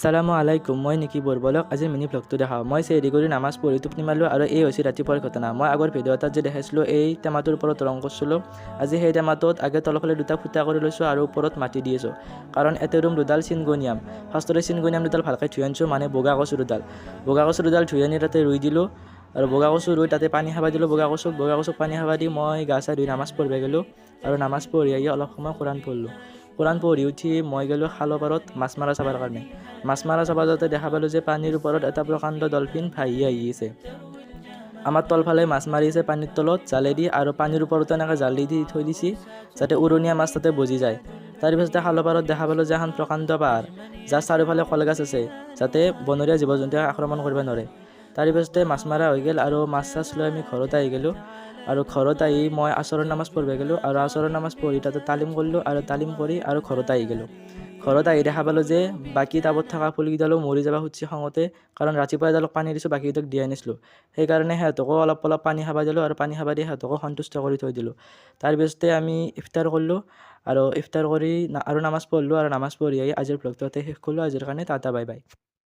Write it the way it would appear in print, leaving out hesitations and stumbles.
আসসালামু আলাইকুম, মই নিকি বৰবলক আজি মিনি ব্লগটো দেখাওঁ। মই চেৰি কৰি নামাজ পঢ়ি টোপনি মাৰিলোঁ আৰু এই হৈছে ৰাতিপুৱাৰ ঘটনা। মই আগৰ ভিডিঅ' এটাত যে দেখাইছিলোঁ এই টেমাটোৰ ওপৰত ৰং কৰিছিলোঁ। আজি সেই টেমাটোত আগে তলফালে দুটা ফুটা কৰি লৈছোঁ আৰু ওপৰত মাটি দি আছোঁ। কাৰণ এটেৰুম দুডাল চিনগনিয়াম। ফাৰ্ষ্টতে চিনগনিয়াম দুডাল ভালকৈ ধুই আনিছোঁ, মানে বগা কচু দুডাল। বগা কচু দুডাল ধুই আনি তাতে ৰুই দিলোঁ আৰু বগা কচু ৰুই তাতে পানী খাব দিলোঁ। বগা কচুক পানী খাব দি মই গা চা ধুই নামাজ পঢ়িব গ'লোঁ আৰু নামাজ পঢ়ি আহি অলপ সময় কোৰাণ পঢ়িলোঁ। কোৰাণ পঢ়ি উঠি মই গ'লোঁ খালৰ পাৰত মাছ মাৰা চাবৰ কাৰণে। মাছ মাৰা চাব যাওঁতে দেখা পালোঁ যে পানীৰ ওপৰত এটা প্ৰকাণ্ড ডলফিন ভাহি আহি আছে। আমাৰ তলফালে মাছ মাৰিছে পানীৰ তলত জালেদি আৰু পানীৰ ওপৰতো এনেকৈ জালি দি থৈ দিছে যাতে উৰণীয়া মাছ তাতে বজি যায়। তাৰপিছতে খালৰ পাৰত দেখা পালোঁ যে এখন প্ৰকাণ্ড পাহাৰ, যাৰ চাৰিওফালে কলগছ আছে যাতে বনৰীয়া জীৱ জন্তুৱে আক্ৰমণ কৰিব নোৱাৰে। তাৰপিছতে মাছ মাৰা হৈ গ'ল আৰু মাছ চাছ লৈ আমি ঘৰত আহি গ'লোঁ। আৰু ঘৰত আহি মই আসৰৰ নামাজ পঢ়িব গ'লোঁ আৰু আসৰৰ নামাজ পঢ়ি তাতে তালিম কৰিলোঁ আৰু তালিম কৰি আৰু ঘৰত আহি গ'লোঁ। ঘৰত আহি দেখা পালোঁ যে বাকী টাবত থকা ফুলকেইডালো মৰি যাব খুজিছে খঙতে, কাৰণ ৰাতিপুৱা এডালক পানী দিছোঁ, বাকীকেইটাক দিয়া নাছিলোঁ। সেইকাৰণে সিহঁতকো অলপ অলপ পানী খাব দিলোঁ আৰু পানী খাব দি সিহঁতকো সন্তুষ্ট কৰি থৈ দিলোঁ। তাৰপিছতে আমি ইফতাৰ কৰিলোঁ আৰু ইফতাৰ কৰি আৰু নামাজ পঢ়িলোঁ আৰু নামাজ পঢ়ি আহি আজিৰ ব্লগটো শেষ কৰিলোঁ। আজিৰ কাৰণে টাটা বাই বাই।